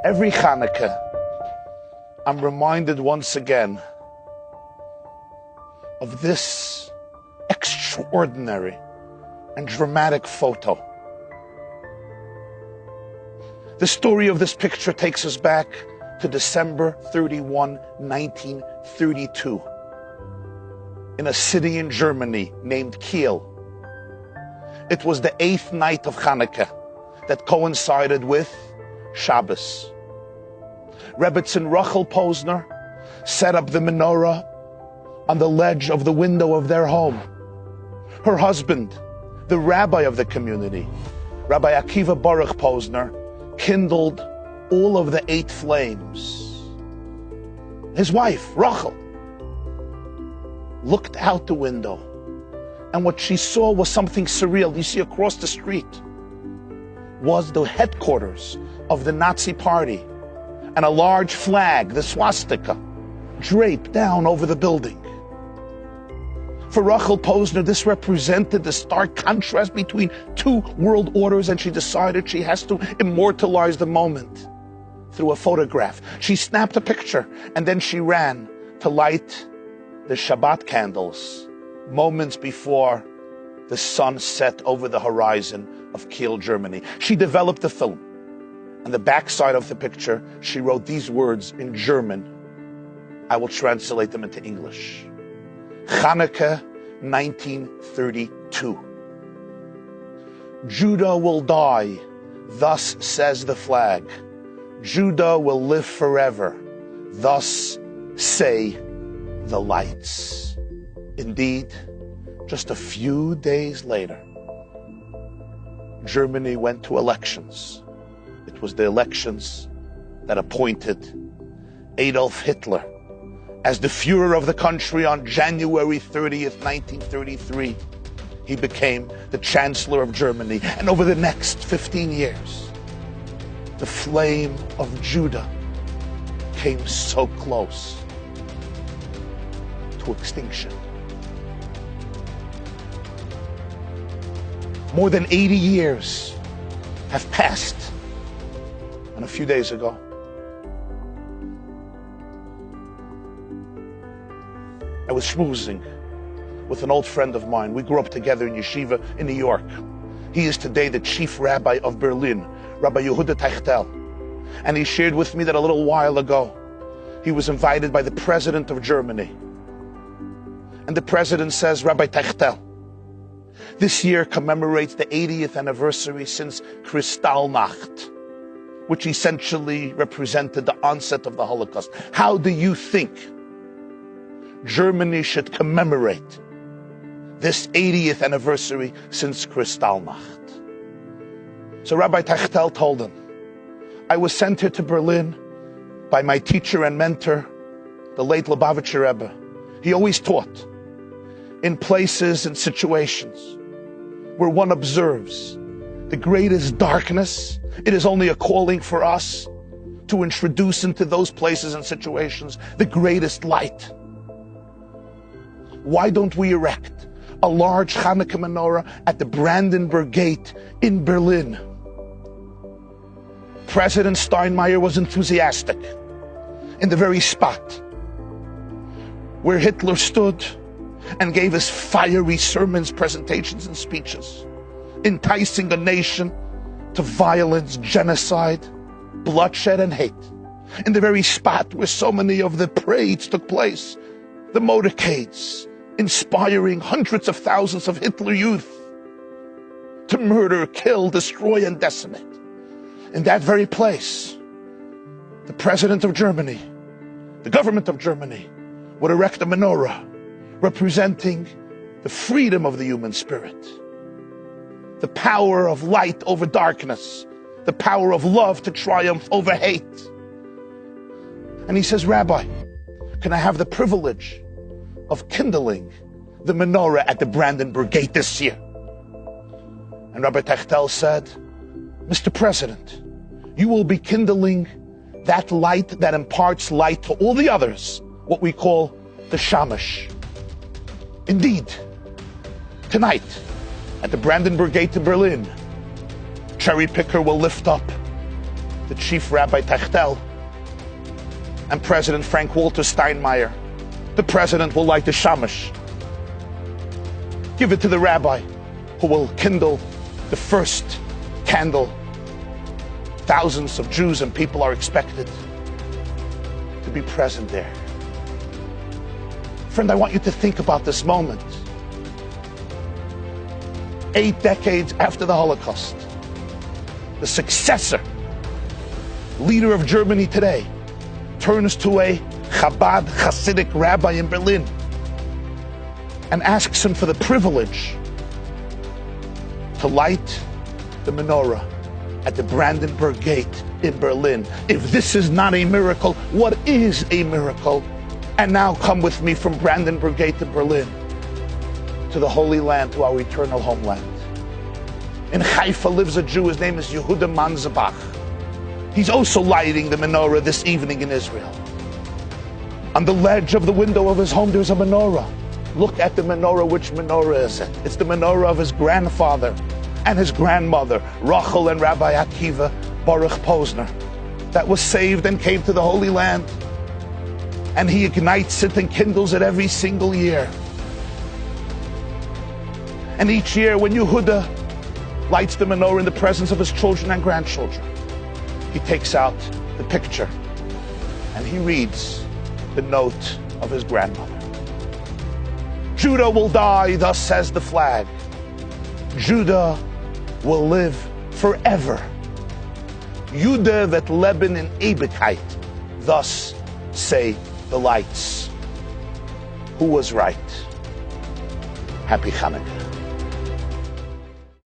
Every Hanukkah, I'm reminded once again of this extraordinary and dramatic photo. The story of this picture takes us back to December 31, 1932, in a city in Germany named Kiel. It was the 8th night of Hanukkah that coincided with Shabbos. Rebbetzin Rachel Posner set up the menorah on the ledge of the window of their home. Her husband, the rabbi of the community, Rabbi Akiva Baruch Posner, kindled all of the 8 flames. His wife, Rachel, looked out the window, and what she saw was something surreal. You see, across the street was the headquarters of the Nazi Party, and a large flag, the swastika, draped down over the building. For Rachel Posner, this represented the stark contrast between 2 world orders, and she decided she has to immortalize the moment through a photograph. She snapped a picture, and then she ran to light the Shabbat candles moments before the sun set over the horizon of Kiel, Germany. She developed the film. On the backside of the picture, she wrote these words in German. I will translate them into English. Hanukkah 1932. Judah will die, thus says the flag. Judah will live forever, thus say the lights. Indeed, just a few days later, Germany went to elections. It was the elections that appointed Adolf Hitler as the Führer of the country on January 30th, 1933. He became the Chancellor of Germany. And over the next 15 years, the flame of Judah came so close to extinction. More than 80 years have passed. And a few days ago, I was schmoozing with an old friend of mine. We grew up together in yeshiva in New York. He is today the chief rabbi of Berlin, Rabbi Yehuda Teichtel. And he shared with me that a little while ago, he was invited by the president of Germany. And the president says, Rabbi Teichtel, this year commemorates the 80th anniversary since Kristallnacht, which essentially represented the onset of the Holocaust. How do you think Germany should commemorate this 80th anniversary since Kristallnacht? So Rabbi Teichtel told him, I was sent here to Berlin by my teacher and mentor, the late Lubavitcher Rebbe. He always taught in places and situations where one observes the greatest darkness, it is only a calling for us to introduce into those places and situations the greatest light. Why don't we erect a large Hanukkah menorah at the Brandenburg Gate in Berlin? President Steinmeier was enthusiastic. In the very spot where Hitler stood and gave his fiery sermons, presentations, and speeches, enticing a nation to violence, genocide, bloodshed, and hate. In the very spot where so many of the parades took place, the motorcades, inspiring hundreds of thousands of Hitler youth to murder, kill, destroy, and decimate. In that very place, the president of Germany, the government of Germany, would erect a menorah representing the freedom of the human spirit, the power of light over darkness, the power of love to triumph over hate. And he says, Rabbi, can I have the privilege of kindling the menorah at the Brandenburg Gate this year? And Rabbi Teichtel said, Mr. President, you will be kindling that light that imparts light to all the others, what we call the shamash. Indeed, tonight, at the Brandenburg Gate to Berlin, cherry picker will lift up the chief Rabbi Techtel, and President Frank Walter Steinmeier. The president will light the shamash. Give it to the rabbi, who will kindle the first candle. Thousands of Jews and people are expected to be present there. Friend, I want you to think about this moment. 8 decades after the Holocaust, the successor, leader of Germany today, turns to a Chabad Hasidic rabbi in Berlin and asks him for the privilege to light the menorah at the Brandenburg Gate in Berlin. If this is not a miracle, what is a miracle? And now come with me from Brandenburg Gate to Berlin, to the Holy Land, to our eternal homeland. In Haifa lives a Jew, his name is Yehuda Manzabach. He's also lighting the menorah this evening in Israel. On the ledge of the window of his home, there's a menorah. Look at the menorah. Which menorah is it? It's the menorah of his grandfather and his grandmother, Rachel and Rabbi Akiva Baruch Posner, that was saved and came to the Holy Land. And he ignites it and kindles it every single year. And each year when Yehuda lights the menorah in the presence of his children and grandchildren, he takes out the picture and he reads the note of his grandmother. Judah will die, thus says the flag. Judah will live forever. Judah vet leben in Ewigkeit, thus say the lights. Who was right? Happy Hanukkah.